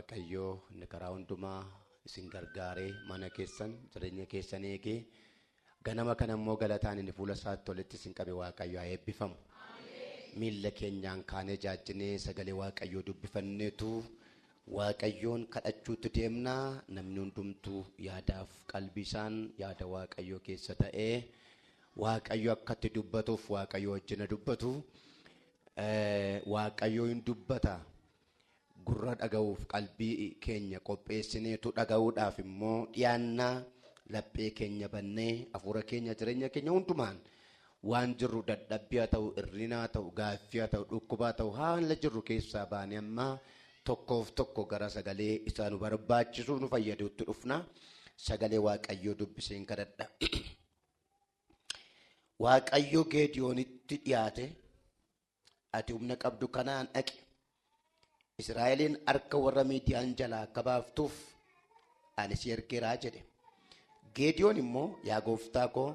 waaqayyoo inni karaa hundumaa isin gargaaree mana keessan jireenya keessan eegee ganama kana immoo galataan inni fuula isaatti walitti isin qabe waaqayyo haa eebbifamu. Miilla keenyaan kaanee jaajinee sagalee waaqayyoo dubbifanneetu waaqayyoon kadhachuutti deemnaa. Namni hundumtuu yaadaaf qalbii isaan yaada waaqayyoo keessa ta'ee waaqayyo akkatti dubbatuuf waaqayyo wajjin dubbatu. Waaqayyo hin dubbata. Gurra dhaga'uuf qalbii keenya qopheessineetu dhaga'uudhaaf immoo dhiyaannaa laphee keenya bannee hafuura keenya jireenya keenya hundumaan waan jirru dadhabbii haa ta'u irrinaa haa ta'u gaaffii haa ta'u dhukkubaa haa ta'u haala jirru keessaa baanee amma tokkoof tokko gara sagalee isaa nu barbaachisuuf nu fayyaduutti dhufna. Sagalee waaqayyoo dubbiseen kadhadha. Waaqayyo Geediyoonitti dhiyaate ati humna qabdu kanaan dhaqi Israa'eliin harka warra Miidiyaan jalaa akka baaftuuf ani si ergeeraa jedhe. Geediyoon immoo yaa gooftaa koo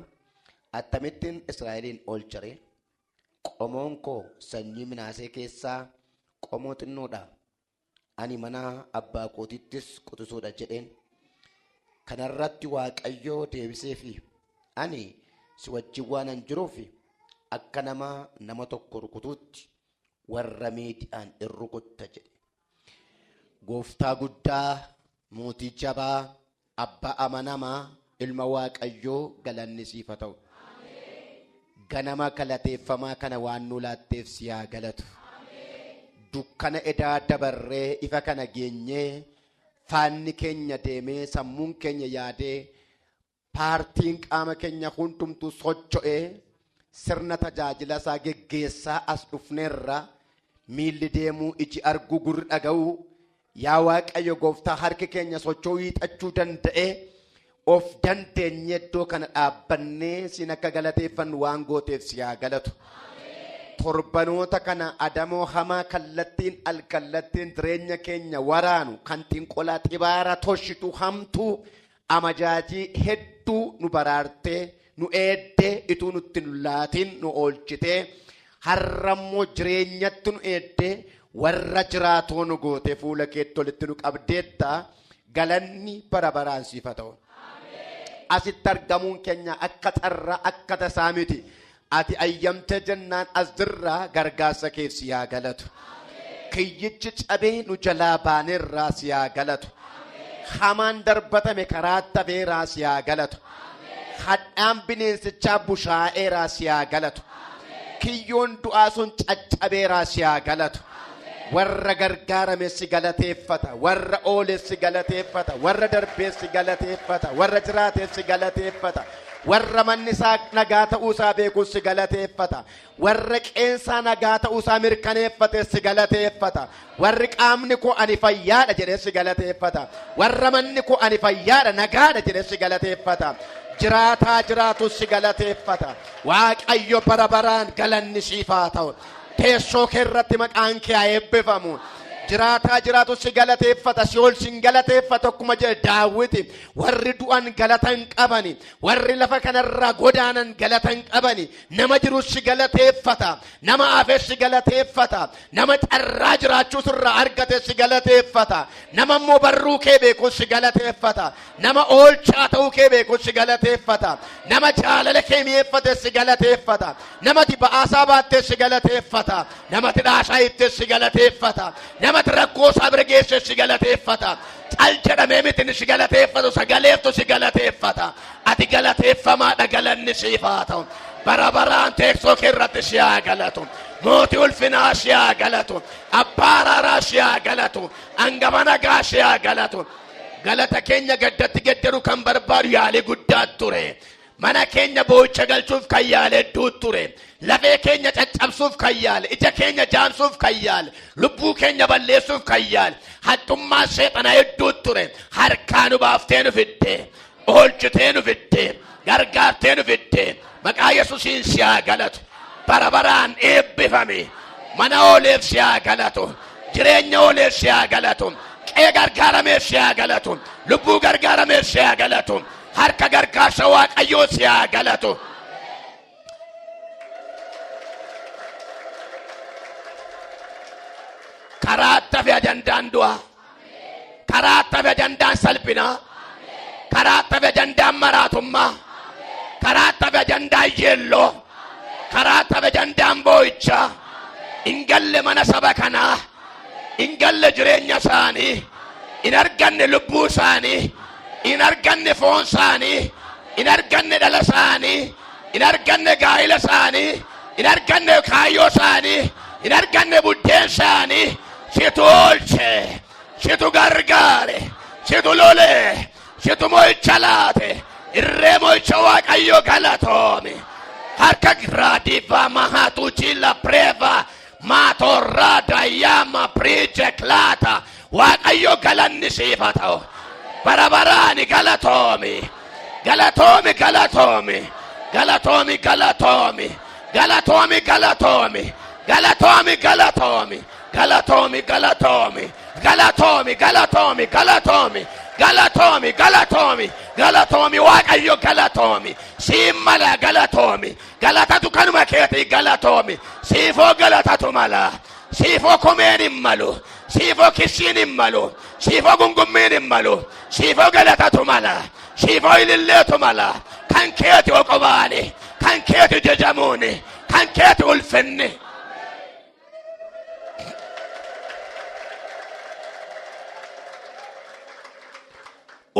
attamittiin Israa'eliin oolcharee qomoon koo sanyii Minaasee keessaa qomoo xinnoodha. Ani mana abbaa kootittis quxisuudha jedheen. Kanarratti waaqayyoo deebiseefi ani si wajjin waanan jiruuf akka nama tokko rukutuutti warra Miidiyaan irrukutta jedhe. Gooftaa guddaa mootii jabaa abbaa amanamaa ilma waaqayyoo galanni siif haa ta'u. Ganama galateeffamaa kana waan nu laatteef si haa galatu. Dukkana edaa dabarree ifa kana geenyee faanni keenya deemee sammuun keenya yaadee paartiin qaama keenya hundumtuu socho'ee sirna tajaajila isaa geggeessaa as dhufneerra miilli deemuu iji arguu gurri dhaga'uu yaa waaqayyo gooftaa harki keenya socho'uu hiixachuu danda'e of dandeenye iddoo kana dhaabbannee sin akka galateeffannu waan gooteef si haa galatu. Torbanoota kana adamoo hamaa kallattiin alkallattiin jireenya keenya waraanu kan xinqolaa xibaara toshitu hamtuu amajaajii hedduu nu baraartee nu eeddee ituu nutti nu laatiin nu oolchitee har'ammoo jireenyatti nu eeddee warra jiraatoo nu goote fuula keetti olitti nu qabdeetta galanni bara baraan siif haa ta'u. Asitti argamuun keenya akka carraa akka tasaa miti. Ati ayyamtee jennaan as jirraa gargaarsa keef si haa galatu. Kiyyichi cabee nu jalaa baaneerraa si haa galatu. Hamaan darbatame karaa tabeeraa si haa galatu. Hadhaan bineensichaa bushaa'eeraa si haa galatu. Kiyyoon du'aa sun caccabeeraa si haa galatu. Warra gargaarame si galateeffata, warra oole si galateeffata, warra darbee si galateeffata, warra jiraate si galateeffata, warra manni isaa nagaa ta'uu isaa beeku si galateeffata, warra qeensaa nagaa ta'uu isaa mirkaneeffate si galateeffata, warri qaamni koo ani fayyaadha jedhee si galateeffata, warra manni koo ani fayyaadha nagaadha jedhee si galateeffata. Jiraataa jiraatu si galateeffata. Waaqayyo bara baraan galanni siif haa ta'u. Teessoo kee irratti maqaan kee haa eebbifamu. Jiraataa jiraatu si galateeffata. Si'ool sin galateeffata akkuma jedhe Daawiti. Warri du'an galatan qabani. Warri lafa kanarraa godaanan galatan qabani. Nama jiru si galateeffata. Nama hafe si galateeffata. Nama carraa jiraachuu sirraa argate si galateeffata. Nama immoo barruu kee beeku si galateeffata. Nama oolchaa ta'uu kee beeku si galateeffata. Nama jaalala kee mi'eeffate si galateeffata. Nama ba'aasaa baatte si galateeffata. Nama tidhaasaa itte si galateeffata. Nama rakkoo sabra geesse si galateeffata. Cal jedhamee miti si galateeffatu sagaleeftu si galateeffata. Ati galateeffamaadha galanni siif haa ta'u. Bara baraan teessoo kee irratti si haa galatu. Mootii ulfinaa si haa galatu. Abbaa araaraa si haa galatu. Hangama nagaa si haa galatu. Galata keenya gaddatti gedderu kan barbaadu yaalii guddaa ture. Mana keenya boo'icha galchuuf kan yaale hedduu ture. Lafee keenya caccabsuuf kan yaale, ija keenya jaamsuuf kan yaale, lubbuu keenya balleessuuf kan yaale, haxxummaa seexanaa hedduu ture. Harkaa nu baaftee nu fidde, oolchitee nu fidde, gargaartee nu fidde. Maqaa Yesuusiin si haa galatu. Bara baraan eebbifame. Mana ooleef si haa galatu. Jireenya ooleef si haa galatu. Qe'ee gargaarameef si haa galatu. Lubbuu gargaarameef si haa galatu. Harka gargaarsa waaqayyoo si haa galatu. Karaa tafe ajandaan du'a. ከራተ በደንዳን ሰልብና ከራተ በደንዳን መራቱማ ከራተ በደንዳን የሎ ከራተ በደንዳን ቦይቻ ኢንገል መነሰበከና ኢንገል ጅሬኛ ሳኒ ኢነርገን ልቡ ሳኒ ኢነርገን ፎን ሳኒ ኢነርገን ደለሳኒ ኢነርገን ጋይለ ሳኒ ኢነርገን ካዮ ሳኒ ኢነርገን ቡዴን ሳኒ ሲቶልቼ ሲቱ ጋርጋሬ ሲቱ ሎሌ ሲቱ ሞይቻላቴ ኢሬሞይቻ ዋቀዮ ገለቶሚ ሀርከ ግራዲቫ ማሃቱቺ ለፕሬቫ ማቶራዳ ያማ ፕሪጀ ክላታ ዋቀዮ ገለንሲፈተው በረበራኒ ገለቶሚ ገለቶሚ ገለቶሚ ገለቶሚ ገለቶሚ ገለቶሚ ገለቶሚ ገለቶሚ ገለቶሚ ገለቶሚ ገለቶሚ ገለቶሚ ገለቶሚ ገለቶሚ ገለቶሚ ገለቶሚ ገለቶሚ ዋቀዮ ገለቶሚ ሲመላ ገለቶሚ ገለተቱ ከኑመ ኬቲ ገለቶሚ ሲፎ ገለተቱ መላ ሲፎ ኩሜን ይመሉ ሲፎ ኪሲን ይመሉ ሲፎ ጉንጉሚን ይመሉ ሲፎ ገለተቱ መላ ሲፎ ይልሌቱ መላ ከንኬቲ ወቆባኒ ከንኬቲ ጀጀሙኒ ከንኬቲ ውልፍኒ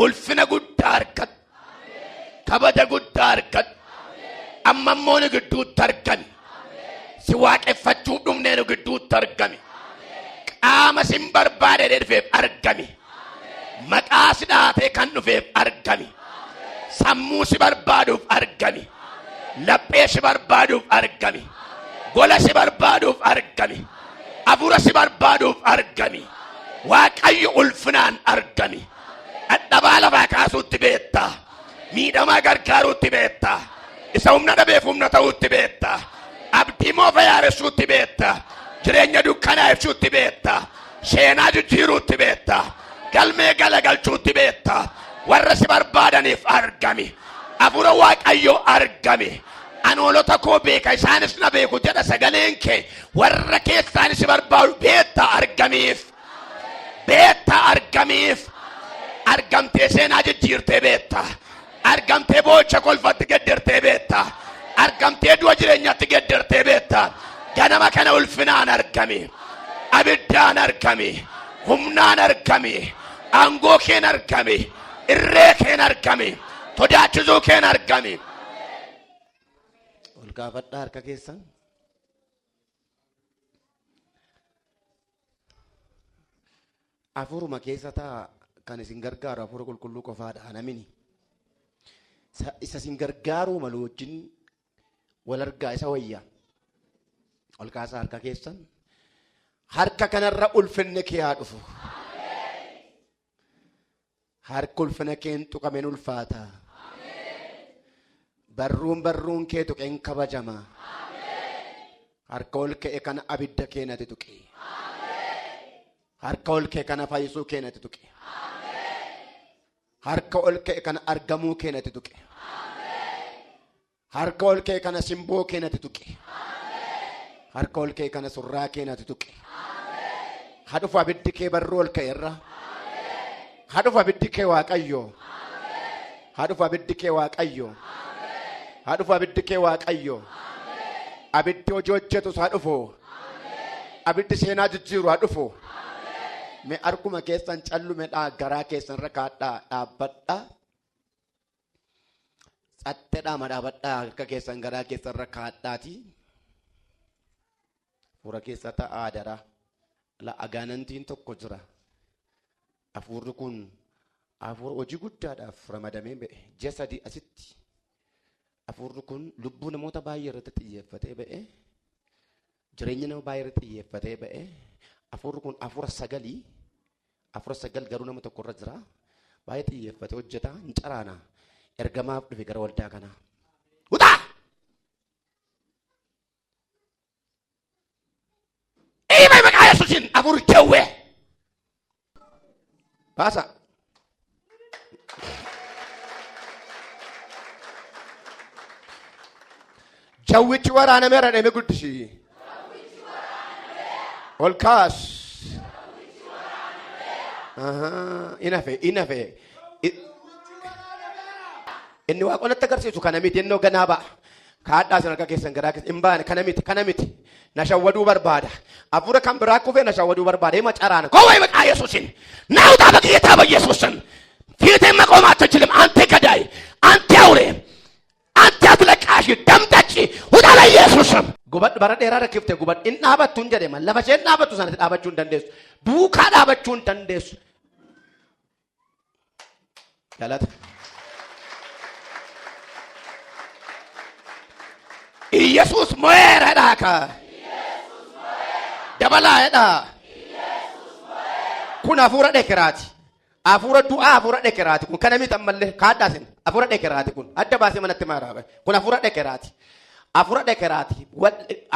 ulfina guddaa argan kabaja guddaa argan ammammooni gidduutti argami si waaqeffachuuf dhumneenu gidduutti argami qaama sin barbaade dhufeef argami maqaa si dhaatee kan dhufeef argami sammuu si barbaaduuf argami laphee si barbaaduuf argami gola si barbaaduuf argami afura si barbaaduuf argami waaqayyo ulfinaan argami adabala baakaasuutti beetta miidhamaa gargaaruutti beetta isa humna dhabeef humna ta'uutti beetta abdii moofa yaaressuutti beetta jireenya dukkanaa ibsuutti beetta seenaa jijjiiruutti beetta galmee galagalchuutti beetta warra si barbaadaniif argami afura waaqayyo argami anoolota koo beeka isaanis na beeku jedha sagaleen kee warra keessaan si barbaadu beetta argamiif argamtee seenaa jijjiirtee beetta argamtee boocha kolfatti geddertee beetta argamtee du'a jireenyatti geddertee beetta ganama kana ulfinaan argami abiddaan argami humnaan argami aangoo keen argami irree keen argami sodaachisuu keen argami ol kaafadhaa harka keessan afuruma keessa taa kan isin gargaaru afura qulqulluu qofaadha namini isa isin gargaaru malu wajjin wal argaa isa wayya ol kaasaa harka keessan harka kanarra ulfinni kee haa dhufu harka ulfina keen tuqameen ulfaata barruun kee tuqeen kabajama harka ol ka'e kana abidda keenati tuqe harka ol ka'e kana fayyisuu keenati tuqe harka ol ka'e kana argamuu keenati tuqe harka ol ka'e kana simboo keenati tuqe harka ol ka'e kana surraa keenati tuqe hadhuuf abiddi kee barruu ol ka'e irra hadhuuf abiddi kee waaqayyo hadhuuf abiddi kee waaqayyo hadhuuf abiddi kee waaqayyo abiddi hojii hojjetus hadhufu abiddi seenaa jijjiiru hadhufu me arkuma keessan callu me garaa keessan rakaadhaa dhaabbadhaa xattedhaa madhaabadhaa harka keessan garaa keessan rakaadhaati fura keessa ta'aa dara la agaanantiin tokko jira afurri kun afur hojii guddaadhaaf ramadamee ba'e ji'a sadii asitti afurri kun lubbuu namoota baay'ee irratti xiyyeeffatee ba'e jireenya nama baay'ee irratti xiyyeeffatee ba'e afurri kun afura sagal garuu nama tokko irra jira baay'ee xiyyeeffatee hojjeta hin caraana ergamaaf dhufe gara waldaa kana utaa eeyyamee maqaa yesuusiin afur jawwee baasa jawwichi waraanameera dheme guddisi ol kaas Inafe. Inni waaqolatti agarsiisu kana miti innoo ganaa ba'a. Kaadhaa sana keessan garaa keessa hin baane kana miti. Na shawwaduu barbaada. Afuura kan biraa kufee na shawwaduu barbaada. Hima caraana. Koowwee maqaa Yesuusin. ናውጣ በጌታ በኢየሱስ ስም። ፊትህን መቆም አትችልም። አንተ ገዳይ፣ አንተ አውሬ፣ አንተ አስለቃሽ፣ ደም ጠጪ ውጣ በኢየሱስ ስም። ጉበድ በረዴራ ረክፍቴ ጉበድ እናበቱን ጀደማ ለበሸ እናበቱ ሰነ ዳበቹን ደንደሱ ዱካ ዳበቹን ደንደሱ ያላት ኢየሱስ ሞየረዳካ ደበላየዳ kun afuura dhekeraati. Afuura du'aa afuura dhekeraati. Kun kana miti ammallee kaadhaasin afuura dhekeraati kun adda baasee manatti maaraaba. Kun afuura dhekeraati. Afuura dhekeraati.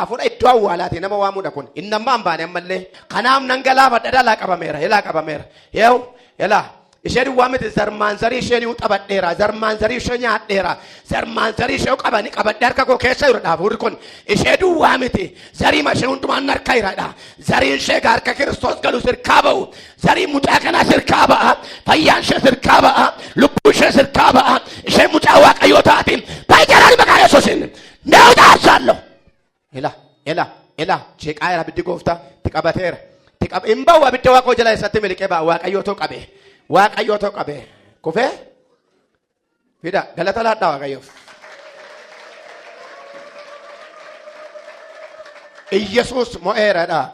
Afuura iddoo awwaalaati nama waamuudha kun. Inni amma hin baane ammallee kanaaf nan galaafadha dhalaa qabameera. Yelaa qabameera. Yoo yelaa. Isheen waamite zarmaanzarii isheen qabadheera. Zarmaanzarii ishee nyaadheera. Zarmaanzarii ishee qabadhe harka koo keessa jiru dhaabuurri kun. Ishee waamite zarii ishee hundumaan harka jiradha. Zariin ishee harka Kiristoos galu sirkaa ba'u. Zarii mucaa kanaa sirkaa ba'a. Fayyaan ishee sirkaa ba'a. Lubbuu ishee sirkaa ba'a. Ishee mucaa waaqayyoo taati. Baay'inaan maqaa Yesuusin naa taasisallo. Ela sheeqaa jira biddi gooftaa tiqabateera. Hin ba'u abidda waaqoo jala isatti miliqee ba'a waaqayyoo too qabe. Waaqayyoo too qabe. Kufee fida galata laadhaa waaqayyoof. Iyesuus mo'eeradhaa.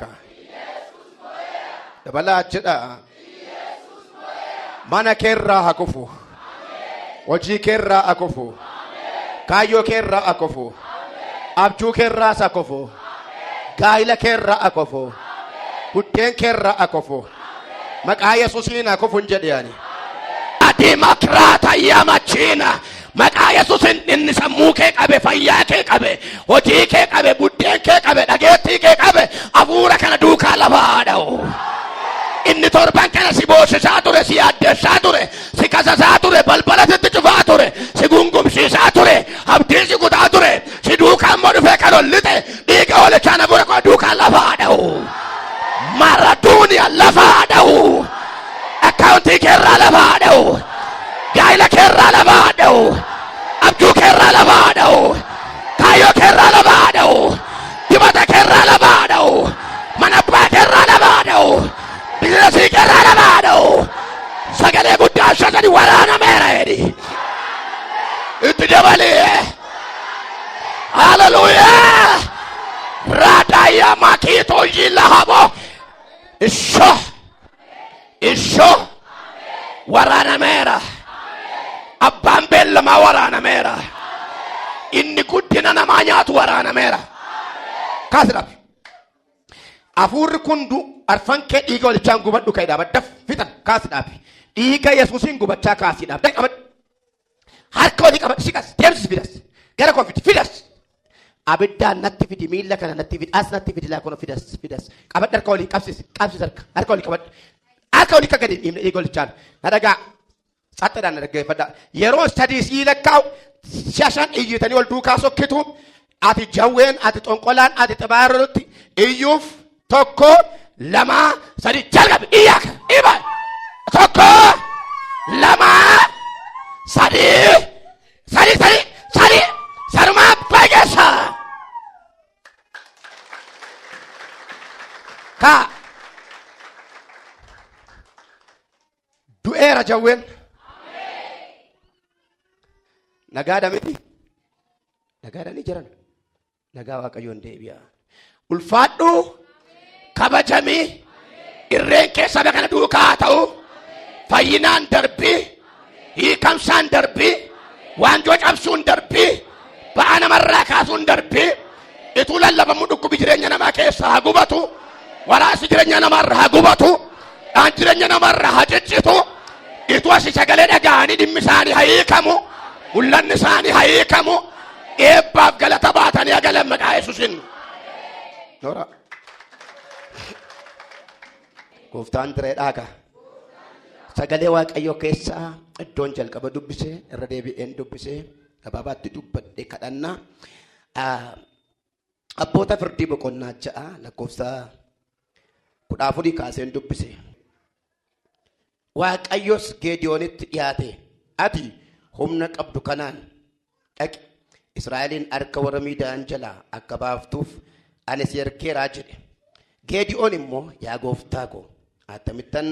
Dabalaa jedha. Mana keerraa haa kufu. Hojii keerraa haa kufu. Kaayyoo keerraa haa kufu. Abjuu keerraa haa kufu. Gaa'ila keerraa haa kufu. Buddeen keerraa haa kufu. Maqaa Yesuusiin haa kufu hin jedheani. Dimokiraata yaamachina. Maqaa Yesuusin inni sammuu kee qabe, fayyaa kee qabe, hojii kee qabe, buddeen kee qabe, dhageettii kee qabe, afuura kana duukaa lafaa dha'u. Inni torban kana si boosisaa ture, si yaaddessaa ture, si kasasaa ture, balbala sitti cufaa ture, si gungumsiisaa ture, abdii si kutaa ture, si duukaa immoo dhufee kan ollite, dhiiga oolichaan afuura koo duukaa lafaa dha'u. Maraduunia lafaa dha'u. Akkaawuntii keerraa lafaa dha'u. Gaa'ila keerraa lafaa dha'u. Abjuu keerraa lafaa dha'u. Kaayyoo keerraa lafaa dha'u. Dibata keerraa lafaa dha'u. Mana abbaa keerraa lafaa dha'u. Bizinasii keerraa lafaa dha'u. Sagalee guddaa shakani waraanameera jedhi. Itti dabalee. Hallelujah. Raadaya makiitoo yilahabo. Isho waraanameera. Abbaan beellamaa waraanameera. Inni guddina namaa nyaatu waraanameera. Kaasiraaf. Afuurri kun arfan kee dhiiga walichaan gubadhu ka'ee dhaabadda fixan kaasiraaf. Dhiiga Yesuusiin gubachaa kaasiidhaaf. Harka walii qabadhu siqas deemsis fidas. Gara konfiti fidas. Abiddaan natti fidi miila kana natti fidi as natti fidi laa kono fidas. Qabadhu harka walii qabsis harka walii qabadhu. Harka walii kagadi dhiiga walichaan. Nadagaa. Sattadhaan dhaggeeffadha. Yeroo sadii sii lakkaa'u shashan iyyitanii ol duukaa sokkitu ati jawween ati xonqolaan ati xibaarotti iyyuuf tokko lama sadi jalqabe iyyaaka iba tokko lama sadi sarumaa baay'eessa ka du'eera jawween. Nagaadha miti. Nagaadhanii jiran. Nagaa waaqayyoon deebi'a. Ulfaadhu kabajamii irreen keessa kana duukaa ta'u fayyinaan darbii hiikamsaan darbii waanjoo cabsuun darbii ba'aa namarraa kaasuun darbii ituu lallabamu dhukkubi jireenya namaa keessa haa gubatu waraasi jireenya namarraa haa gubatu dhaan jireenya namarraa haa ciccitu ituu asi sagalee dhaga'anii dhimmi isaanii haa hiikamu. Mul'anni isaanii haa hiikamu. Eebbaaf galata baatanii agalan maqaa Yesuusin. Noora. Gooftaan diree dhaaga. Sagalee waaqayyoo keessaa iddoon jalqaba dubbisee irra deebi'een dubbisee gabaabaatti dubbadhe kadhannaa. Abboota firdii boqonnaa ja'a lakkoofsa 14 kaaseen dubbise. Waaqayyos Geediyoonitti dhiyaate. Ati humna qabdu kanaan dhaqi Israa'elin harka warra Miidiyaan jalaa akka baaftuuf ani si ergeeraa jedhe. Geediyoon immoo yaa gooftaa koo atamittan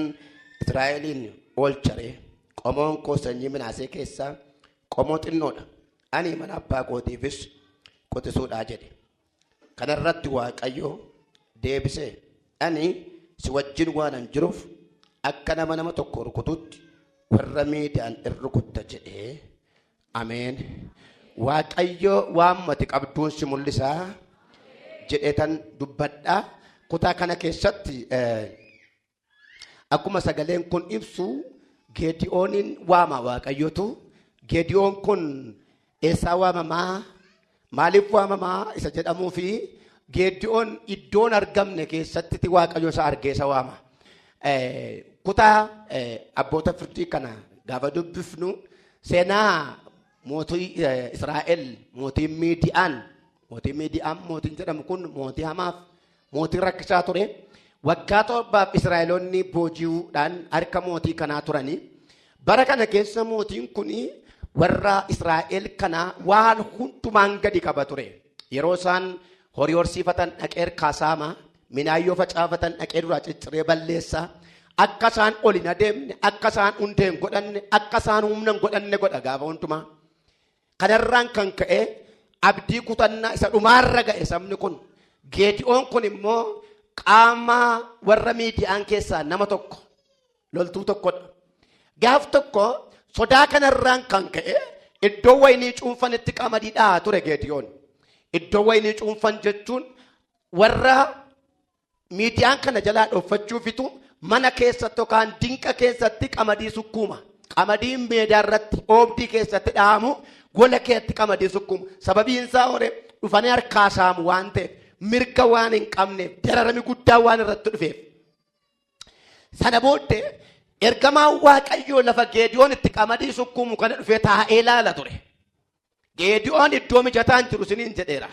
Israa'elin oolcharee qomoon koo sanyii Minaasee keessaa qomoo xinnoodha. Ani mana abbaa kootiifis qotisuudhaa jedhe. Kanarratti Waaqayyo deebisee ani si wajjin waanan jiruuf akka nama tokko rukututti warra Miidiyaan irrukutta jedhee. Ameen. Waaqayyo waammati qabduun si mul'isaa jedheetan dubbadhaa. Kutaa kana keessatti akkuma sagaleen kun ibsu Geediyoonin waama Waaqayyotu. Geediyoon kun eessaa waamamaa? Maaliif waamamaa isa jedhamuu fi Geediyoon iddoon argamne keessatti Waaqayyo isa argeessa waama. Kutaa abboota firdii kana gaafa dubbifnu seenaa mootii Israa'el mootiin Miidiyaan mootiin jedhamu kun mootii hamaaf mootii rakkisaa ture. Waggaa 7 Israa'eloonni booji'uudhaan harka mootii kanaa turanii. Bara kana keessa mootiin kun warra Israa'el kana waan hundumaan gadi qaba ture. Yeroo isaan horii horsiifatan dhaqee kaasaama, minaayyoo facaafatan dhaqee duraa cicciree balleessa. Akka isaan ol hin adeemne, akka isaan hundee hin godhanne, akka isaan humna hin godhanne godha gaafa hundumaa. Kanarraan kan ka'e abdii kutannaa isa dhumaarra ga'e sabni kun. Geediyoon kun immoo qaama warra Miidiyaan keessaa nama tokko, loltuu tokkodha. Gaaf tokko sodaa kanarraan kan ka'e iddoo waynii cuunfanitti qamadii dhahaa ture Geediyoon. Iddoo waynii cuunfan jechuun warra Miidiyaan kana jalaa dhooffachuufitu mana keessatti yookaan dinqa keessatti qamadii sukkuuma. Qamadiin meedaa irratti oobdii keessatti dhahamu gola keessatti qamadii sukkuuma. Sababiin isaa hore dhufanii harkaa saamu waan ta'eef mirga waan hin qabneef dararami guddaa waan irratti dhufeef. Sana booddee ergamaan Waaqayyoo lafa Geediyoon itti qamadii sukkuumu kana dhufee taa'ee ilaala ture. Geediyoon iddoo mijataan jiru siniin jedheera.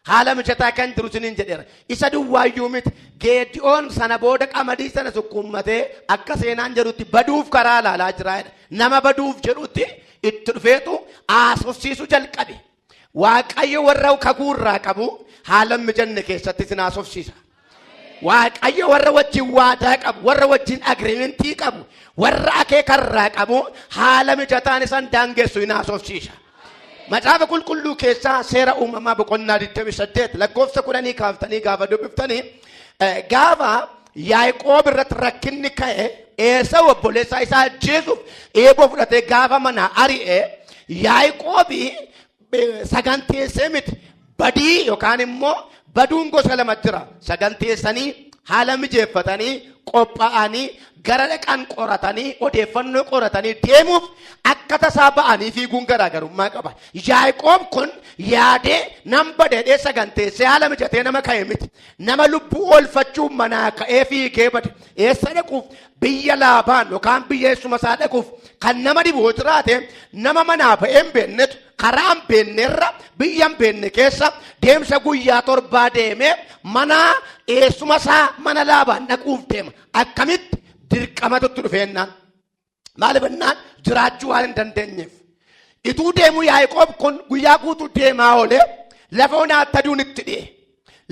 Haala mijataa kan jiru siniin jedheera. Isa duwwaayyuu miti. Geediyoon sana booda qamadii sana sukkuummatee akka seenaan jedhutti baduuf karaa ilaalaa jira. Nama baduuf jedhutti itti dhufeetu haasofsiisu jalqabe. Waaqayyo warra kakuu irraa qabu haala mijanne keessatti sin haasofsiisa. Waaqayyo warra wajjin waadaa qabu, warra wajjin agreementii qabu, warra akeekarraa qabu haala mijataan isaan daangessu hin haasofsiisa. Macaafa qulqulluu keessaa seera uumamaa boqonnaa 28 lakkoofsa 10 kaaftanii gaafa dubbiftanii gaafa Yaaqoob irratti rakkinni ka'e Esaaw obboleessaa isaa ajjeesuuf eeboo fudhatee gaafa mana ari'e Yaaqoobi saganteessee miti badii yookaan immoo baduun gosa lama jira. Saganteessanii haala mijeeffatanii qophaa'anii gara dhaqan qoratanii odeeffannoo qoratanii deemuuf akka tasaa ba'anii fiiguun garaagarummaa qaba. Yaaqoob kun yaadee nam badeedhee saganteessee haala mijatee nama ka'e miti. Nama lubbuu oolfachuuf manaa ka'ee fiigee bade. Eessa dhaquuf? Biyya Laabaan yookaan biyya eessuma isaa dhaquuf kan nama dhibuu jiraate nama manaa ba'ee hin beeknetu karaa hin beeknerra biyya hin beekne keessa deemsa guyyaa 7 deemee mana eessuma isaa mana Laabaan dhaquuf deema. Akkamitti dirqamatu dhufeennaan maalifannaan jiraachuu waan hin dandeenyeef ituu deemu Yaaqoob kun guyyaa guutuu deemaa oolee lafa onaatti aduun itti dhi'e.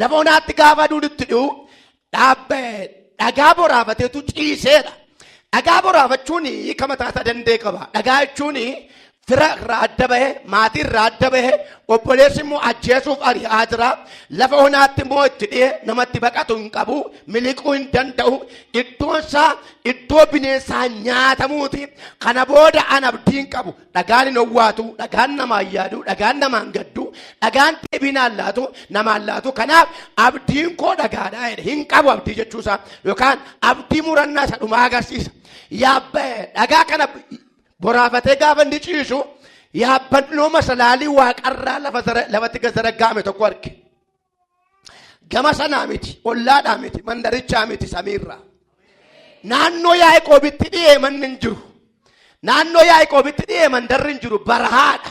Lafa onaatti gaafa aduun itti dhi'u dhagaa boraafateetu ciiseedha. Dhagaa boraafachuun hiika mataa danda'e qaba. Dhagaa jechuun fira irraa adda bahe, maatii irraa adda bahe, obboleessi immoo ajjeesuuf ari'aa jira. Lafa onaatti immoo itti dhi'ee namatti baqatu hin qabu, miliquu hin danda'u. Iddoon isaa iddoo bineensaa nyaatamuuti. Kana booda an abdii hin qabu. Dhagaan hin owwaatu, dhagaan namaan yaadu, dhagaan namaan gaddu, dhagaan deebiinaan laatu, namaan laatu. Kanaaf abdiin koo dhagaadha hin qabu abdii jechuusaa yookaan abdii murannaa isa dhumaa agarsiisa. Yaabbee dhagaa kana boraafatee gaafa inni ciisu yaabbannoo masalaalii waaqarraa lafatti gazaraggaame tokko arge. Gama sanaa miti, ollaadhaa miti, mandarichaa miti, samiirraa. Naannoo Yaaqoobitti dhi'ee manni hin jiru. Naannoo Yaaqoobitti dhi'ee mandarri hin jiru. Barahaadha,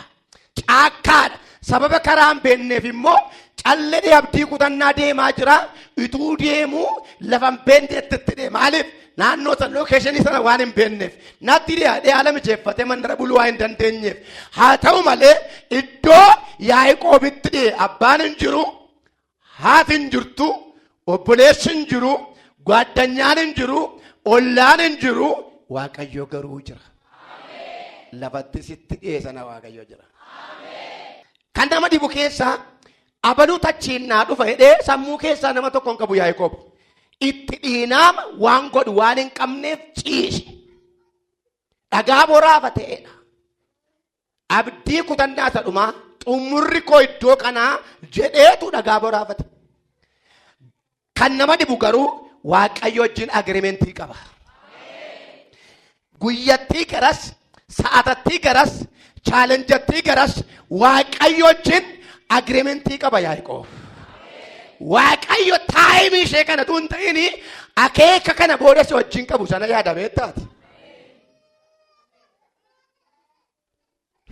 caakkaadha. Sababa karaa hin beekneef immoo callee abdii kutannaa deemaa jira. Ituu deemuu lafa hin beeknetti itti dhi'e. Maaliif? naannoo san lokeeshinii sana waan hin beekneef natti dhiyaadhee haala mijeeffatee mandara buluu waan hin dandeenyeef haa ta'u malee iddoo Yaaqoobitti dhi'e abbaan hin jiru, haati hin jirtu, obboleessi hin jiru, gaaddanyaan hin jiru, ollaan hin jiru, Waaqayyo garuu jira. Lafatti sitti dhi'e sana Waaqayyo jira. Kan nama dhibu keessaa abaluu tachiin naa dhufa jedhee sammuu keessaa nama tokkoon qabu Yaaqoob. Itti dhiinaama waan godhu waan hin qabneef ciise. Dhagaa boraafa ta'edha. Abdii kutannaa isa dhumaa xumurri koo iddoo kanaa jedheetu dhagaa boraafate. Kan nama dhibu garuu Waaqayyo wajjin agirimentii qaba. Guyyattii garas, sa'atattii garas, chaalenjattii garas Waaqayyo wajjin agirimentii qaba Yaaqoob. Waaqayyo taayimii ishee kana tun ta'ini akeeka kana booda si wajjin qabu sana yaada beektaati.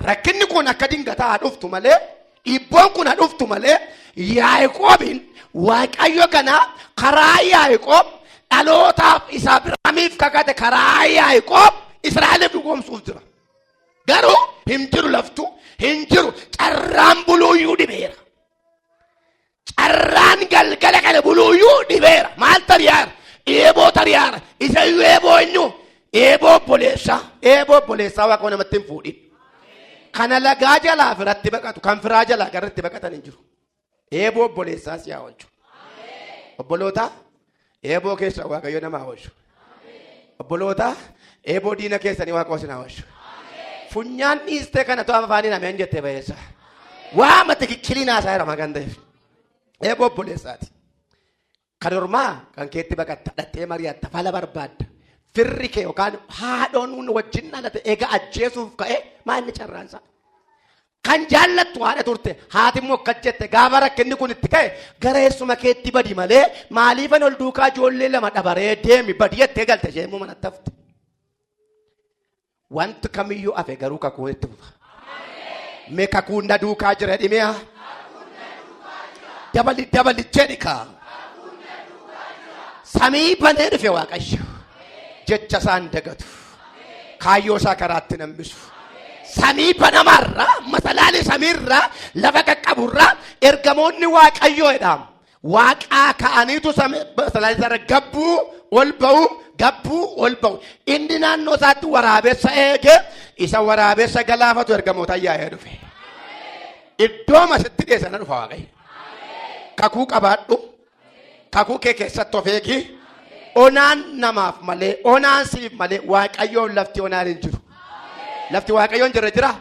Rakkinni kun akka dingataa haa dhuftu malee, dhibboon kun haa dhuftu malee, Yaaqoobiin Waaqayyo kana karaa Yaaqoob dhalootaaf isa Abrahaamiif kakate karaa Yaaqoob Israa'eliif dhugoomsuuf jira. Garuu hin jiru laftu, hin jiru carraan buluuyyuu dhibeera. Carraan galgala kana buluuyyuu dhibeera. Maal tariyaara? Eeboo tariyaara. Isa iyyuu eeboo eenyu? Eeboo obboleessaa. Eeboo obboleessaa Waaqa namatti hin fuudhin. Kana lagaa jalaa firatti baqatu, kan firaa jalaa garratti baqatan hin jiru. Eeboo obboleessaa si haa oolchu. Obboloota eeboo keessa Waaqayyo nama haa oolchu. Obboloota eeboo diina keessanii Waaqa osin haa oolchu. Funyaan dhiistee kana to'aaf afaaniin ameen jettee bayeessa. Waa mati kikkiliin haasaa jira magan ta'eef. Eeboo obboleessaati. Kan ormaa kan keetti baqatta dhattee mari'atta fala barbaadda. Firri kee yookaan haadhoon wajjin dhalate egaa ajjeesuuf ka'e maalli carraansa? Kan jaallattu haadha turte haati immoo akka jette gaafa rakkinni kun itti ka'e gara eessuma keetti badi malee maaliifan ol duukaa ijoollee lama dhabaree deemi badi jettee galte ishee immoo manatti hafte. Wanti kamiyyuu hafe garuu kakuun itti fufa. Mee kakuun na duukaa jira dhimiyaa? Dabali jedhikaa. Samii banee dhufe Waaqayyo. Jecha isaan dagatu. Kaayyoo isaa karaatti nambisu. Samii banamarra, masalaali samiirra, lafa qaqqaburra, ergamoonni Waaqayyoo jedhamu. Waaqaa ka'aniitu masalaali isaarra gabbuu ol ba'u, gabbuu ol ba'u. Inni naannoo isaatti waraabessa eege, isa waraabessa galaafatu ergamoota yaa'ee dhufe. Iddoo masitti dhiyeessana dhufa Waaqayyo. Kakuu qabaadhu. Kakuu kee keessatti of eegi. Onaan namaaf malee, onaan siif malee Waaqayyoon lafti onaan hin jiru. Lafti Waaqayyoon jira.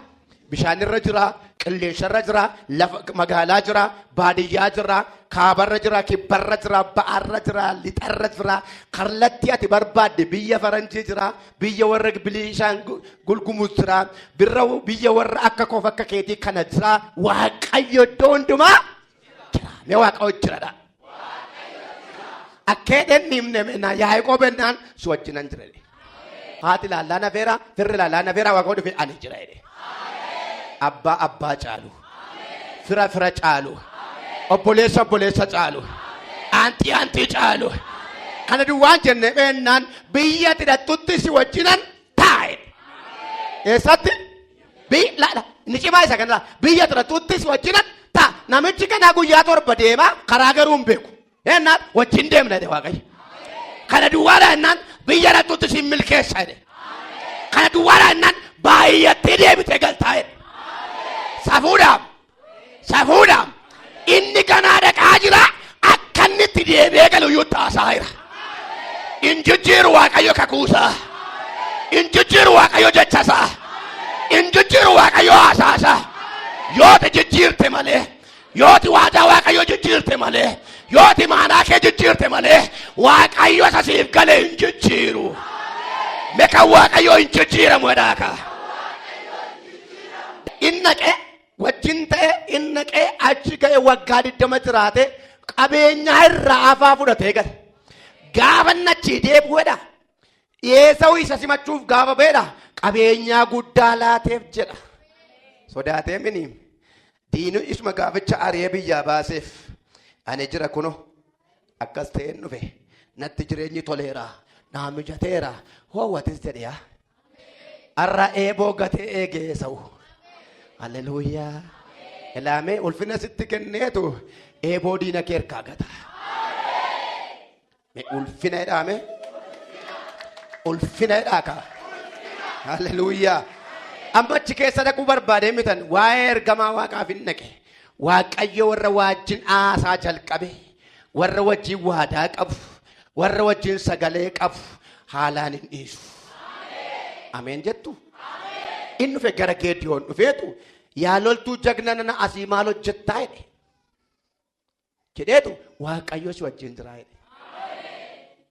Bishaan irra jira, qilleensa irra jira, lafa magaalaa jira, baadiyyaa jira, kaabarra jira, kibbarra jira, ba'arra jira, lixarra jira. Kallattii ati barbaadde biyya faranjii jira, biyya warra bilishaan gulgumuus jira, biyya warra akka koof akka keetii kana jira. Waaqayyo iddoo hundumaa jira. Mee Waaqayyo jiradha. Akkeedhaan nimne Yaaqoob ennaan si wajjinan jira. Haati laallaa nafeera, firri laallaa nafeera Waaqayyo dhufe ani jira. Abbaa caalu. Fira caalu. Obboleessa caalu. Aantii caalu. Kana duwwaan jenne ennaan biyya tidhattutti si wajjinan taa'e. Eessatti? Inni cimaa isa kanarraa biyya tidhattutti si wajjinan ta'a. Namichi kanaa guyyaa torba deema karaa garuu hin beeku. Ennaan wajjin deemna jedhe Waaqayyo. Kana duwwaadha ennaan biyya tidhattutti si milkeessa jedhe. Kana duwwaadha ennaan baay'attee deebitee galtaa jedhe. Safuudhaam inni kanaa dhaqaa jira akka inni itti deebi'ee galu iyyuu taasaa jira. Injijjiiru Waaqayyo kakuusaa. Injijjiiru Waaqayyo jechasaa. Injijjiiru Waaqayyo haasaasaa. Yooti jijjiirte malee, yooti waadaa Waaqayyo jijjiirte malee, yooti maanaa kee jijjiirte malee Waaqayyo sasiif galee injijjiiru. Meeqa Waaqayyo injijjiiramu jedhaaka. Innaqee wajjin ta'e innaqee achi ga'e waggaa 20 jiraate qabeenyaa irraa afaa fudhatee gale. Gaafa nachii deebi'uudha. Eesawuu isa simachuuf gaafa ba'eedha. Qabeenyaa guddaa laateef jedha. Sodaatee mini diinu isuma gaaficha ari'ee biyyaa baaseef ani jira kuno akkas ta'een dhufe natti jireenyi toleera naamijateera hoowatis jedhe arra eeboo gatee eegee sa'u. Hallelujaa. Ilaamee ulfina sitti kenneetu eeboo diina kee harkaa gata. Ulfina jedhame ulfina jedhaaka. Hallelujaa. Amma achi keessa dhaquu barbaadee mitan waa'ee ergamaa waaqaaf hin dhaqe. Waaqayyo warra wajjin aasaa jalqabe, warra wajjin waadaa qabu, warra wajjin sagalee qabu haalaan hin dhiisu. Ameen jettu. Inni dhufe gara Geediyoon dhufeetu yaa loltuu jagna nana asii maal hojjettaa jedheetu Waaqayyo si wajjin jira jedhe.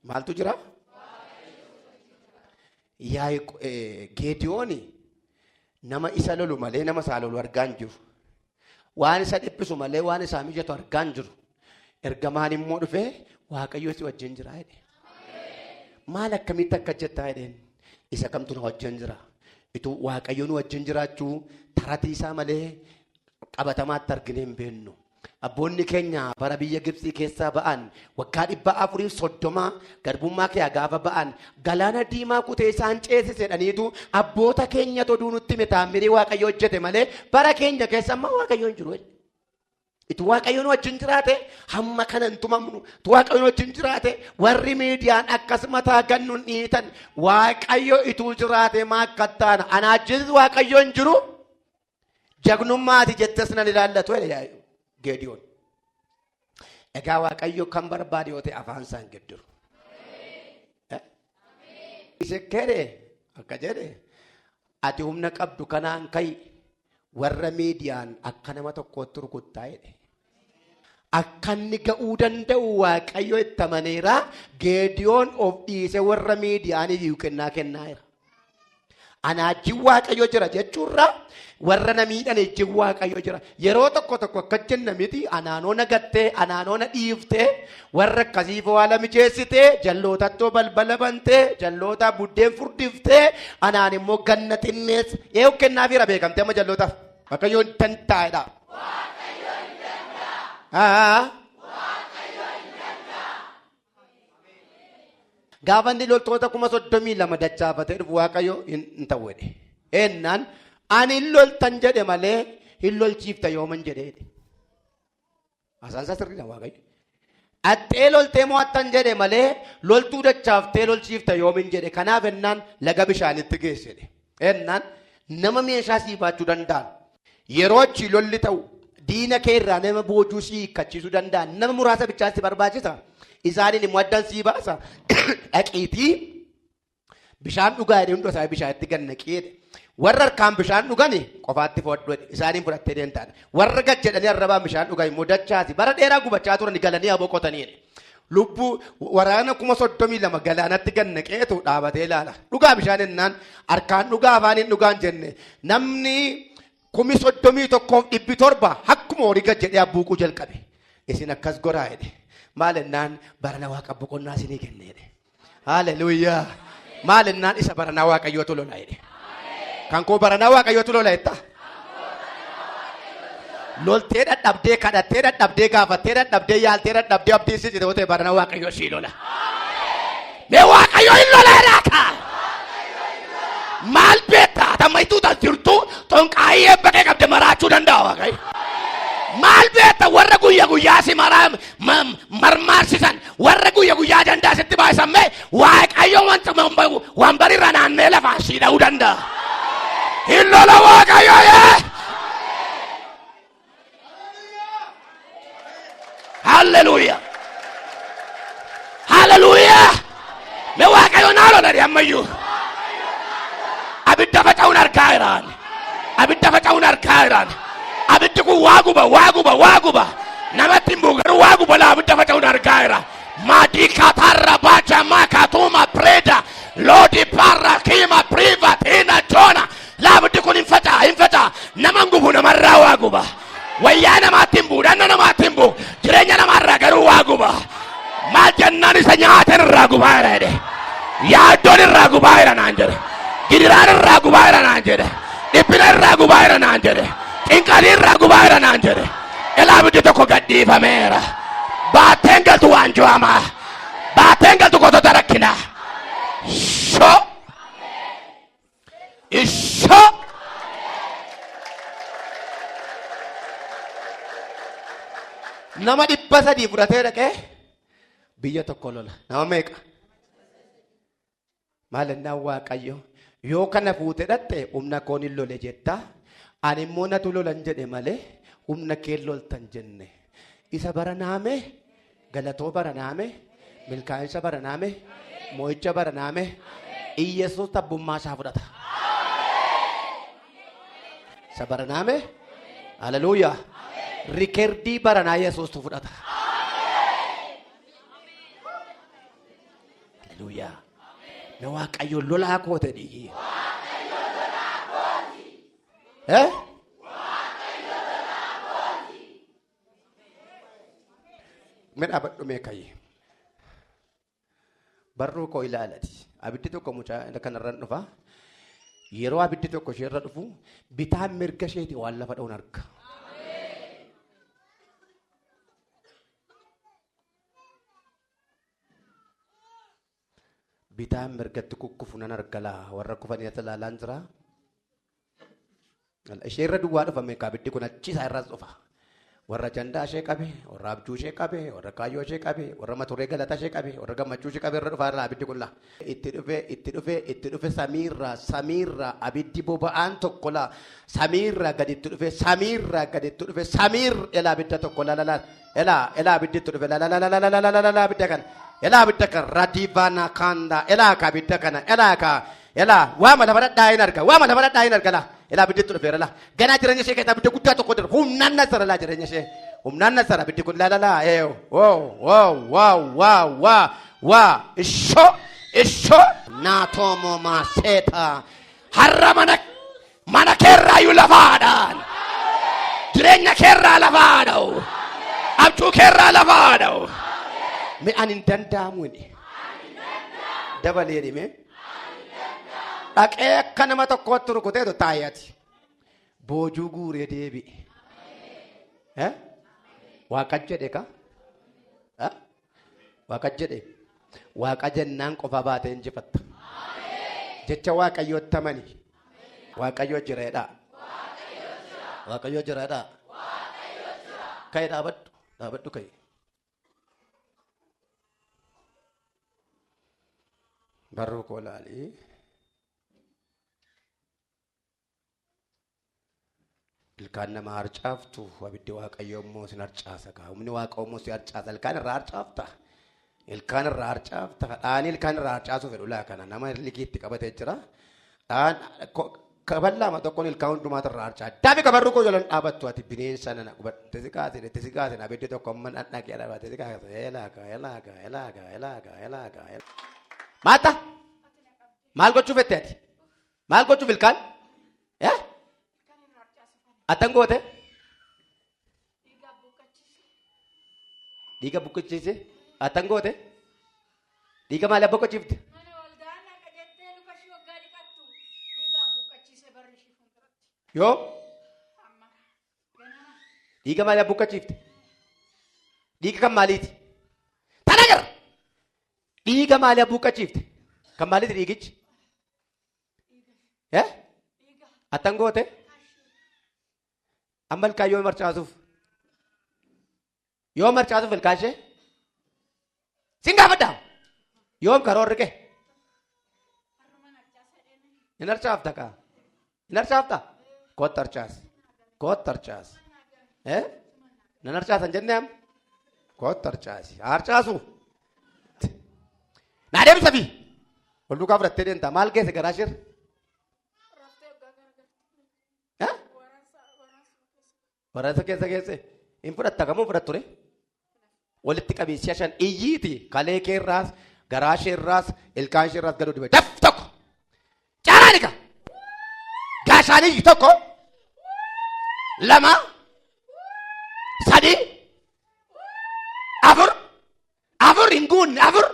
Maaltu jira? Yaa Geediyooni nama isa lolu malee nama isaa lolu argaa hin jiru. Waan isa dhiphisu malee waan isaa mijatu argaa hin jiru. Ergamaan immoo dhufee Waaqayyo si wajjin jira jedhe. Maal akkamitti akka jettaa jedheen isa kamtu na wajjin jira. Itu Waaqayyo nu wajjin jiraachuu taratii isaa malee qabatamaatti arginee hin beeknu. Abboonni keenya bara biyya Gibxii keessaa ba'an waggaa 430 garbummaa kee gaafa ba'an galaana diimaa kutee isaan ceesise jedhaniitu abboota keenya toduu nutti mitaamirii Waaqayyo hojjete malee bara keenya keessa amma Waaqayyo hin jiru. Itu Waaqayyo nu wajjin jiraate hamma kana hin tumamnu. Itu Waaqayyo nu wajjin jiraate warri miidiyaan akkasumataa gannuun dhiitan Waaqayyo ituu jiraate maakkattaana anaajis Waaqayyo hin jiru jagnummaati jettes nan ilaallatu jedhe Geediyoon. Egaa Waaqayyo kan barbaade yoo ta'e afaan isaan giddiru. Isa kere akka jedhe ati humna qabdu kanaan kai warra miidiyaan akka nama tokkootti rukuttaa jedhe. Akka inni ga'uu danda'u Waaqayyo itti amaneera. Geediyoon of dhiise warra miidiyaaniif kennaa jira. Anaajin Waaqayyo jira jechuurra warra namiidhaan ejjin Waaqayyo jira. Yeroo tokko akka jenna miti anaanoo nagattee anaanoo na dhiiftee warra akkasiif waala mijeessitee jallootattoo balbala bantee jalloota buddeen furdiftee anaan immoo ganna xinnees eewu kennaafiira beekamtee amma jallootaaf Waaqayyoon dantaa'edha. Gaafa inni loltoota 32 dachaafatee dhufu Waaqayyo hin ta'uudhe. Ennaan ani hin loltan jedhe malee hin lolchiifta yooman jedheedhe. Asaansaa sirriidha Waaqayyo. Attee loltee mo'attan jedhe malee loltuu dachaaftee lolchiifta yoomin jedhe. Kanaaf ennaan laga bishaanitti geessedhe. Ennaan nama meeshaa sii baachuu danda'an yeroo achi lolli ta'u diina kee irraa nama boojuu sii hiikkachiisuu danda'an nama muraasa bichaatti barbaachisa. Isaanin immoo addan sii baasa dhaqiitii bishaan dhugaa jedhee hundi isaa bishaanitti gannaqeedha. Warra harkaan bishaan dhugani qofaatti fudhadhu isaaniin fudhattee deemtaan. Warra gad jedhanii arrabaan bishaan dhugaa immoo dachaati bara dheeraa gubachaa turan galanii boqotaniidha. Lubbuu waraana 32 galaanatti gannaqeetu dhaabatee ilaala. Dhugaa bishaan ennaan harkaan dhugaa afaaniin dhugaan jenne namni 31,700 akkuma horii gad jedhee abbuuquu jalqabe. Isin akkas goraa jedhe. Maal ennaan barana waaqa boqonnaa isinii kenneedhe. Haaleluyyaa. Maal ennaan isa barana Waaqayyootu lola jedhe. Kan koo barana Waaqayyootu lola jetta. Loltee dadhabdee kadhattee dadhabdee gaafattee dadhabdee yaaltee dadhabdee abdii si jedhe ta'e barana Waaqayyoo sii lola. Mee Waaqayyoo hin lola laata? Maal beektaa tammaytuu tasirtuu tonqaayee bakkee qabde maraachuu danda'a Waaqayyo. Maal beektaa warra guyyaa si marmaarsisan warra guyyaa danda'a sitti baasan mee Waaqayyo waan barirra naannee lafaa sii dha'uu danda'a. Hin lola Waaqayyo yee. Hallelujah. Hallelujah. Me Waaqayyo naa lola ammayyuu. Abidda faca'uun harkaa jiraan. Abidda faca'uun harkaa jiraan. Abiddi kun waa guba. Namatti hin bu'u garuu waa guba laa abidda faca'uun harkaa jira. Maadii katarra baacha maakatuma preeda loodi parra kiima priva tina joona laa abiddi kun hin faca'a. Nama gubu namarraa waa guba. Wayyaa namaatti hin bu'u dhanna namaatti hin bu'u jireenya namaarraa garuu waa guba. Maal jennaan isa nyaatan irraa gubaa jira jedhe. Yaaddoon irraa gubaa jira naan jedhe. Gidiraan irraa gubaa jira naan jedhe. Dhiphina irraa gubaa jira naan jedhe. Qinqanii irraa gubaa jira naan jedhe. Ilaa abiddi tokko gadhiifameera. Baatteen galtu waan jo'amaa. Baatteen galtu gootota rakkinaa. nama 300 fudhatee dhaqee biyya tokko lola. Nama meeqa? Maalinnaan Waaqayyo yoo kana fuute dhatte humna koon hin lole jetta. Ani immoo natu lolan jedhe malee humna kee loltan jenne. Isa baranaame galatoo baranaame milkaa'insa baranaame moo'icha baranaame Iyesuus tabbummaa isaa fudhata. Isa baranaame haleluuyaa rikerdii baranaa Yesuustu fudhata. Haleluuyaa. Na Waaqayyo lolaa koote dhii. Min abadhu meekayi. Barruu koo ilaalati. Abiddi tokko mucaa kanarraan dhufa. Yeroo abiddi tokko isheerra dhufu bitaan mirga isheeti waan lafa dha'uun arga. Bitaan mirgatti kukkufu nan argala warra kufanii as ilaalaan jira. Isheerra duwwaa dhufa meeqa abiddi kun achiisaa irraas dhufa. Warra jandaa ishee qabe, warra abjuu ishee qabe, warra kaayyoo ishee qabe, warra maturee galata ishee qabe, warra gammachuu ishee qabe irra dhufa irraa abiddi kun la. Itti dhufe samiirraa abiddi boba'aan tokko la. Samiirraa gadi itti dhufe samiir elaa abidda tokko la. Elaa abiddi itti dhufe la abidda kana. Elaa abidda kana radivana kanda elaa ka abidda kana elaa waama lafa dhadhaa hin arga la. Elaa abiddi itti dhufe la. Ganaa jireenya ishee keessaa abidda guddaa tokko dira. Humnaan nasara la jireenya ishee. Humnaan nasara abiddi kun la. Isho naatomo maaseta har'a mana keerraa iyyuu lafaadhaan jireenya keerraa lafaadhaa'u abjuu keerraa lafaadhaa'u mi'aan hin danda'amu inni dabalee dhime dhaqee akka nama tokkootti rukuteetu taayyaati boojuu guuree deebi'e waaqa jedhe ka waaqa jedhe waaqa jennaan qofa baatee injifatta jecha waaqayyootti amani waaqayyoo jireedha ka'e dhaabadhu ka'e barruu koo laalii ilkaan nama harcaaftu abiddi waaqayyoo immoo sin harcaasa kaa humni waaqayyoo immoo si harcaasa ilkaan irraa harcaafta. Ilkaan irraa harcaafta dhaanii ilkaan irraa harcaasuu fedhu laa kana nama likiitti qabatee jira. Dhaan kaballama tokkoon ilkaan hundumaatu irraa harcaa. Daafi kabarruu koo jolan dhaabattu ati bineensa nana qubatti si kaasine abiddi tokko amma dhaqee dhaabate si kaasine elaaga. Maata maal gochuuf jettee ati maal gochuuf ilkaan attan goote dhiiga buqqachiise. Attan goote dhiiga maal buqqachiifte? Yoo dhiiga maal buqqachiifte? Dhiiga kan maaliiti? Tana gara dhiiga maal buqqachiifte? Kan maaliiti dhiigichi? Attan goote amma ilkaan yoo marcaasuuf ilkaan ishee Singaafadhaa yoom karoorri kee hin harcaafta kaa hin harcaafta kootti harcaas nan harcaasan jennee amma kootti harcaasu naa deemsa fi ol duukaa fudhattee deemta maal keessa garaa shir waraansa keessa hin fudhatta kamuu fudhatture walitti qabiinsa shan iyyiiti kalee keerraas garaa sheerraas ilkaan sheerraas gaduu dibee daf tokko caaraanika gaashaanii tokko lama sadii afur hin guunne afur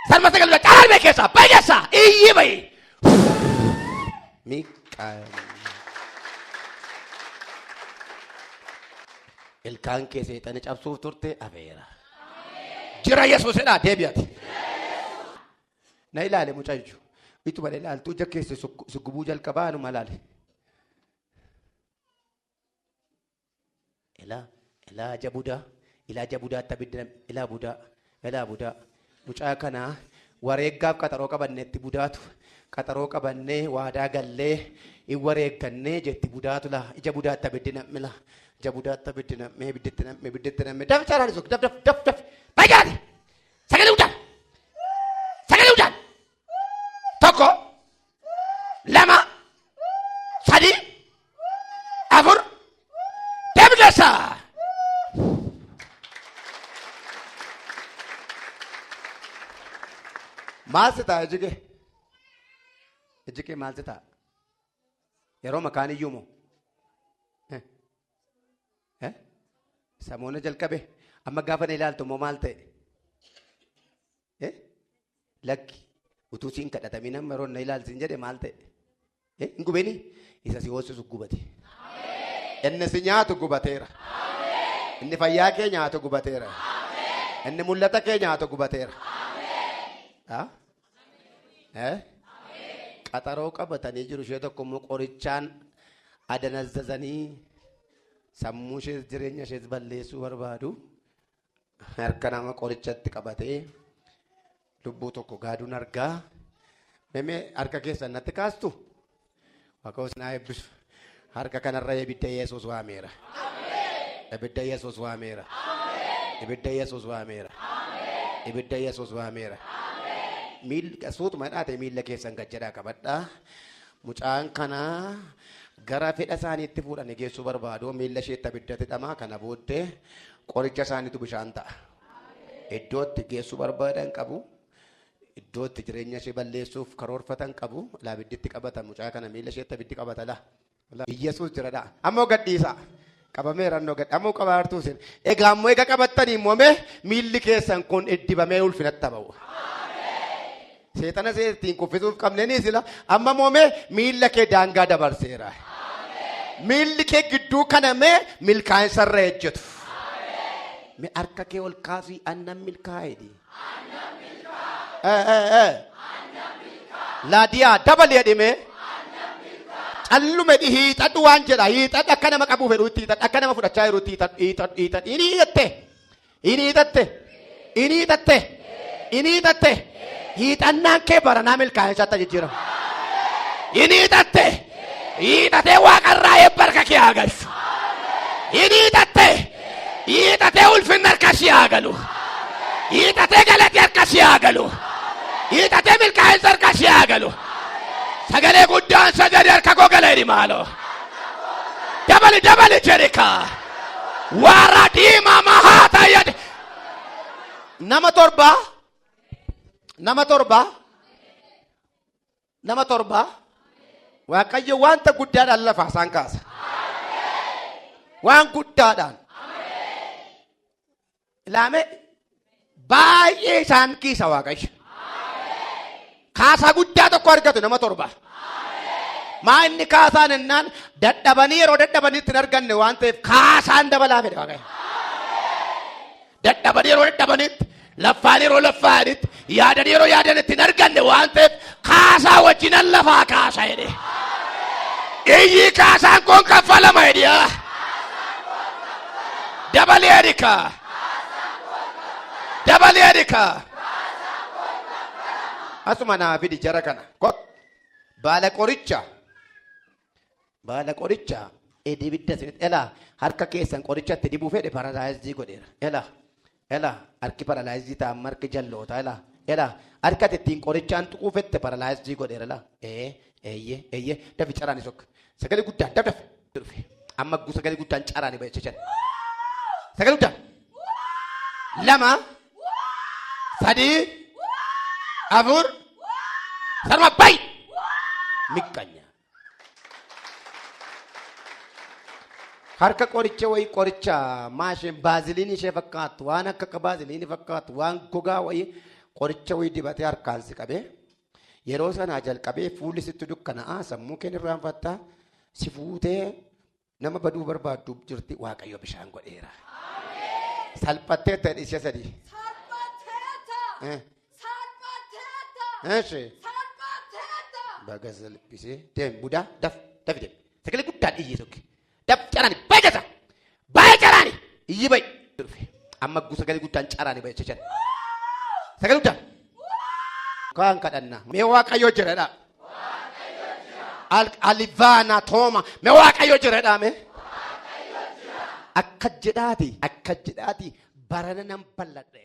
sarma sagaludha caaraan bee keessaa baay'eessaa iyyi bayi miiqaa ilkaan kee seexana cabsuuf turte afeera. Jira Yesuusidha deebi'ati. Na ilaale mucaa jechuudha. Bitu malee ilaaltuu ija keessa suggubuu jalqabaa numa ilaale. ilaaja budaa tabiddina ilaa budaa mucaa kana wareeggaaf qaxaroo qabanneetti budaatu qaxaroo qabannee waadaa gallee in wareeggannee jetti budaatu la ija budaa tabiddina mila ija budaa tabiddina mee biddetti namme daf caraan isok daf baay'aati sagalee udaan tokko lama sadii afur deebidasa maal sitaa ejike maal sitaa yeroo makaan iyyuu moo samoona jalqabe amma gaafa na ilaaltu moo maal ta'e lakki utuu siin kadhatamin amma yeroo na ilaalsin jedhe maal ta'e hin gubeni isa si hoosisu gubate inni si nyaatu gubateera inni fayyaa kee nyaatu gubateera inni mul'ata kee nyaatu gubateera qaxaroo qabatanii jiru ishee tokko immoo qorichaan adanazzazanii sammuu ishee jireenya ishee balleessuu barbaadu harka nama qorichatti qabatee lubbuu tokko gaaduun argaa memee harka keessan natti kaastu Waaqayyo isin haa eebbisu harka kanarra ibidda Yesuus waameera ibidda Yesuus waameera ibidda Yesuus waameera ibidda Yesuus waameera miila suutuma dhaate miila keessan gajjadhaa qabadhaa mucaan kana gara fedha isaaniitti fuudhanii geessuu barbaadu miila isheetti abiddatti dhamaa kana booddee qoricha isaaniitu bishaan ta'a iddootti geessuu barbaadan qabu iddootti jireenya ishee balleessuuf karoorfatan qabu laabidditti qabata mucaa kana miila isheetti abiddi qabata la Yesuus jiradha ammoo gadhiisa qabameera annoo gad ammoo qabaartuu sin egaa ammoo egaa qabattanii moome miilli keessan kun iddibamee ulfinatti ba'u seetana seetiin kuffisuuf qabnanii sila amma moome miilla kee daangaa dabarseera miilli kee gidduu kana mee milkaa'insa irra ejjetu mee harka kee ol kaasii annan milkaa'eedhi laadiyaa dabalee dhimee callume hiixadhu waan jedha hiixadhu akka nama qabuu fedhu hiixadhu akka nama fudhachaa jiru hiixadhu inni hiixatte hiixannaan kee baranaa milkaa'insaatti jijjiirama inni hiixatee waaqarraa eebbarka kee haa galchu inni hiixatee ulfinna harkasii haa galu hiixatee galatii harkasii haa galu hiixatee milkaa'insa harkasii haa galu sagalee guddaan sagade harka koo galeeni maaloo dabali jerikaa warra diimaa mahaa tayyade nama torba Waaqayyo wanta guddaadhaan lafaa isaan kaasa waan guddaadhaan ilaame baay'ee isaan kiisa Waaqayyo kaasaa guddaa tokko argatu nama torba maa inni kaasaan ennaan dadhabanii yeroo dadhabaniitti hin arganne waan ta'eef kaasaan dabalaa fedhe Waaqayyo dadhabanii yeroo dadhabaniitti laffaan yeroo laffaanitti yaadan yeroo yaadanitti hin arganne waan ta'eef kaasaa wajjinan lafaa kaasa jedhe iyyi kaasaan kun kaffalama jedhe dabalee erika asuma naa fidi jara kana baala qoricha edibidda sinit elaa harka keessan qorichatti dibuu fedhe paralaayizii godheera elaa harki paralaayizii ta'a marki jalloota elaa harkatti ittiin qorichaan tuquu fette paralaayizii godheera la eeyyee dafi caraani sokka sagalee guddaan daf dhufe amma sagalee guddaan caraani ba'echan sagalee guddaan 2 3 4 sarma bay miqqanya harka qoricha maashin baaziliinii ishee fakkaatu waan akka baaziliinii fakkaatu waan gogaa wayii qoricha wayii dibatee harkaan si qabee yeroo sanaa jalqabee fuulli sitti dukkana'aa sammuu kee irraanfattaa si fuutee nama baduu barbaaddu jirti Waaqayyo bishaan godheera salphattee ta'e ishee sadii baga salphisee deem budaa dafi deem sagalee guddaan iyyee tokko daf carani baay'ee carani iyyi ba'i dhufe amma sagalee guddaan caraan ba'i jechaan sagalee guddaan kaan kadhanna mee waaqayyo jiradha alivaana tooma mee waaqayyo jiradha mee akka jedhaati barana nan balladhe